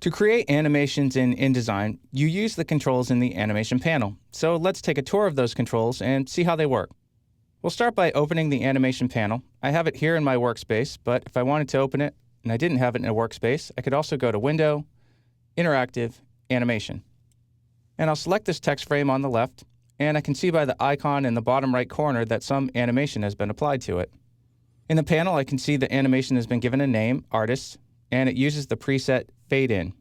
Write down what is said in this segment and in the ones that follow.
To create animations in InDesign, you use the controls in the animation panel. So let's take a tour of those controls and see how they work. We'll start by opening the animation panel. I have it here in my workspace, but if I wanted to open it and I didn't have it in a workspace, I could also go to Window, Interactive, Animation. And I'll select this text frame on the left, and I can see by the icon in the bottom right corner that some animation has been applied to it. In the panel, I can see the animation has been given a name, Artist, and it uses the preset Fade In.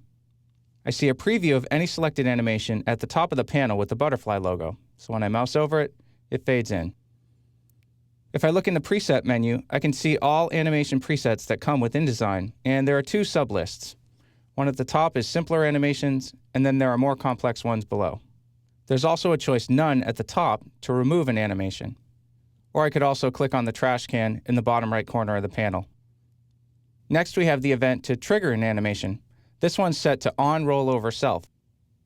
I see a preview of any selected animation at the top of the panel with the butterfly logo. So when I mouse over it, it fades in. If I look in the preset menu, I can see all animation presets that come with InDesign, and there are two sublists. One at the top is simpler animations, and then there are more complex ones below. There's also a choice None at the top to remove an animation. Or I could also click on the trash can in the bottom right corner of the panel. Next, we have the event to trigger an animation. This one's set to On Rollover Self.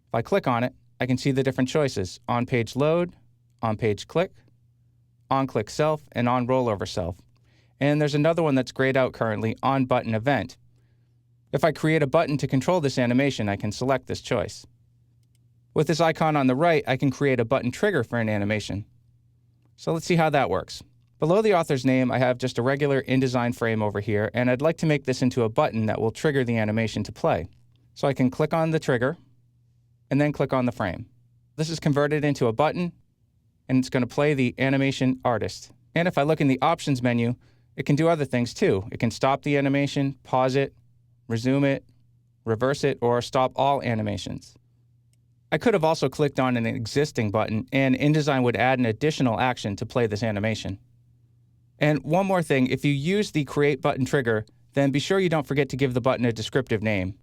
If I click on it, I can see the different choices: On Page Load, On Page Click, On Click Self, and On Rollover Self. And there's another one that's grayed out currently, On Button Event. If I create a button to control this animation, I can select this choice. With this icon on the right, I can create a button trigger for an animation. So let's see how that works. Below the author's name, I have just a regular InDesign frame over here, and I'd like to make this into a button that will trigger the animation to play. So I can click on the trigger, and then click on the frame. This is converted into a button, and it's going to play the animation Artist. And if I look in the Options menu, it can do other things too. It can stop the animation, pause it, resume it, reverse it, or stop all animations. I could have also clicked on an existing button, and InDesign would add an additional action to play this animation. And one more thing, if you use the Create Button trigger, then be sure you don't forget to give the button a descriptive name.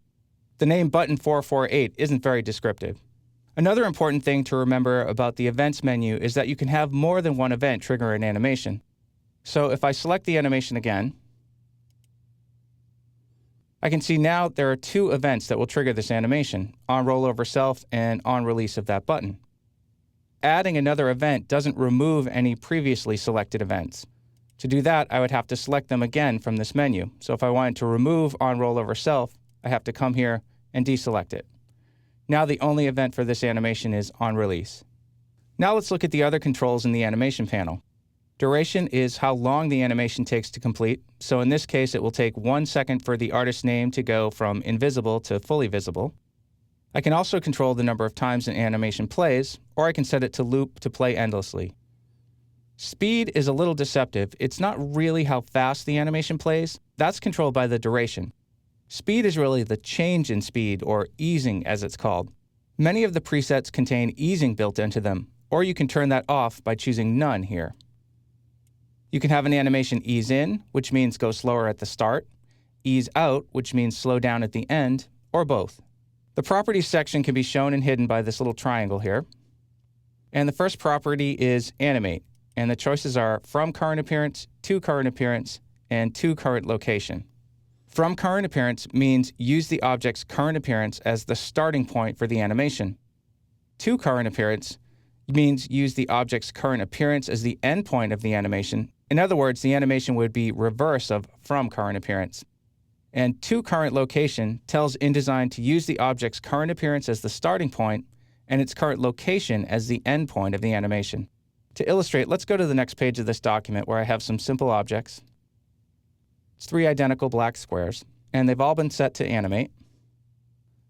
The name Button 448 isn't very descriptive. Another important thing to remember about the Events menu is that you can have more than one event trigger an animation. So if I select the animation again, I can see now there are two events that will trigger this animation: On Rollover Self and On Release of that button. Adding another event doesn't remove any previously selected events. To do that, I would have to select them again from this menu. So if I wanted to remove On Rollover Self, I have to come here and deselect it. Now the only event for this animation is On Release. Now let's look at the other controls in the animation panel. Duration is how long the animation takes to complete. So in this case, it will take 1 second for the artist's name to go from invisible to fully visible. I can also control the number of times an animation plays, or I can set it to loop to play endlessly. Speed is a little deceptive. It's not really how fast the animation plays. That's controlled by the duration. Speed is really the change in speed, or easing as it's called. Many of the presets contain easing built into them, or you can turn that off by choosing None here. You can have an animation ease in, which means go slower at the start, ease out, which means slow down at the end, or both. The properties section can be shown and hidden by this little triangle here. And the first property is Animate, and the choices are From Current Appearance, To Current Appearance, and To Current Location. From Current Appearance means use the object's current appearance as the starting point for the animation. To Current Appearance means use the object's current appearance as the end point of the animation. In other words, the animation would be reverse of From Current Appearance. And To Current Location tells InDesign to use the object's current appearance as the starting point and its current location as the end point of the animation. To illustrate, let's go to the next page of this document where I have some simple objects. It's 3 identical black squares, and they've all been set to animate.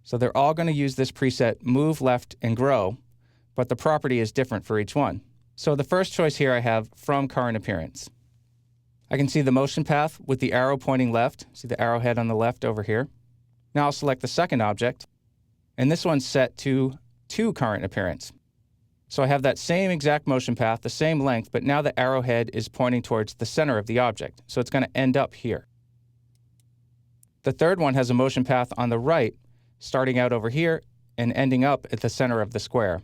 So they're all going to use this preset Move Left and Grow, but the property is different for each one. So the first choice here I have From Current Appearance. I can see the motion path with the arrow pointing left. See the arrowhead on the left over here. Now I'll select the second object, and this one's set to Current Appearance. So I have that same exact motion path, the same length, but now the arrowhead is pointing towards the center of the object, so it's going to end up here. The third one has a motion path on the right, starting out over here and ending up at the center of the square.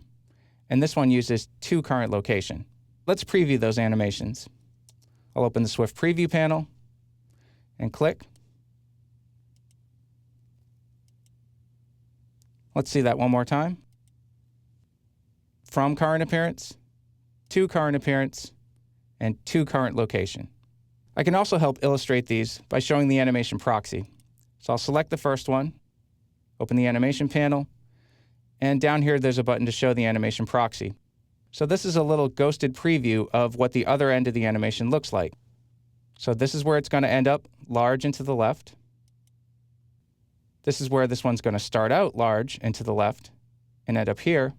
And this one uses To Current Location. Let's preview those animations. I'll open the Swift Preview panel and click. Let's see that one more time. From Current Appearance, To Current Appearance, and To Current Location. I can also help illustrate these by showing the animation proxy. So I'll select the first one, Open the animation panel, and down here there's a button to show the animation proxy. So this is a little ghosted preview of what the other end of the animation looks like. So this is where it's going to end up, large and to the left. This is where this one's going to start out large and to the left and end up here.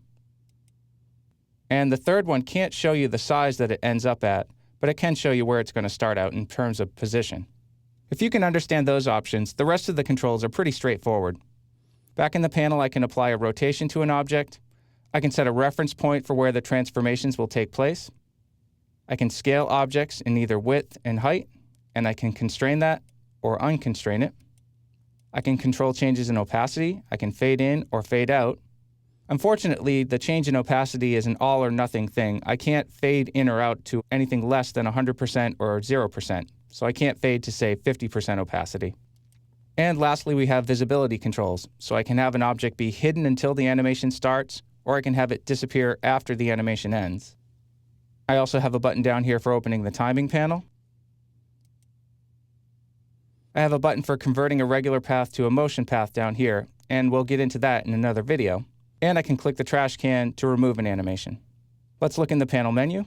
And the third one can't show you the size that it ends up at, but it can show you where it's going to start out in terms of position. If you can understand those options, the rest of the controls are pretty straightforward. Back in the panel, I can apply a rotation to an object. I can set a reference point for where the transformations will take place. I can scale objects in either width and height, and I can constrain that or unconstrain it. I can control changes in opacity. I can fade in or fade out. Unfortunately, the change in opacity is an all or nothing thing. I can't fade in or out to anything less than 100% or 0%. So I can't fade to, say, 50% opacity. And lastly, we have visibility controls. So I can have an object be hidden until the animation starts, or I can have it disappear after the animation ends. I also have a button down here for opening the timing panel. I have a button for converting a regular path to a motion path down here, and we'll get into that in another video. And I can click the trash can to remove an animation. Let's look in the panel menu.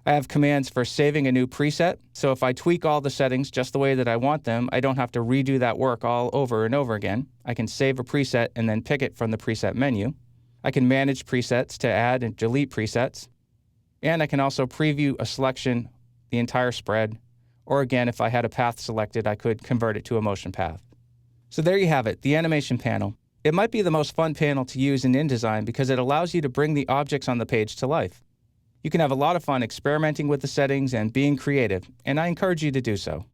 I have commands for saving a new preset, so if I tweak all the settings just the way that I want them, I don't have to redo that work all over and over again. I can save a preset and then pick it from the preset menu. I can manage presets to add and delete presets. And I can also preview a selection, the entire spread, or again, if I had a path selected, I could convert it to a motion path. So there you have it, the animation panel. It might be the most fun panel to use in InDesign because it allows you to bring the objects on the page to life. You can have a lot of fun experimenting with the settings and being creative, and I encourage you to do so.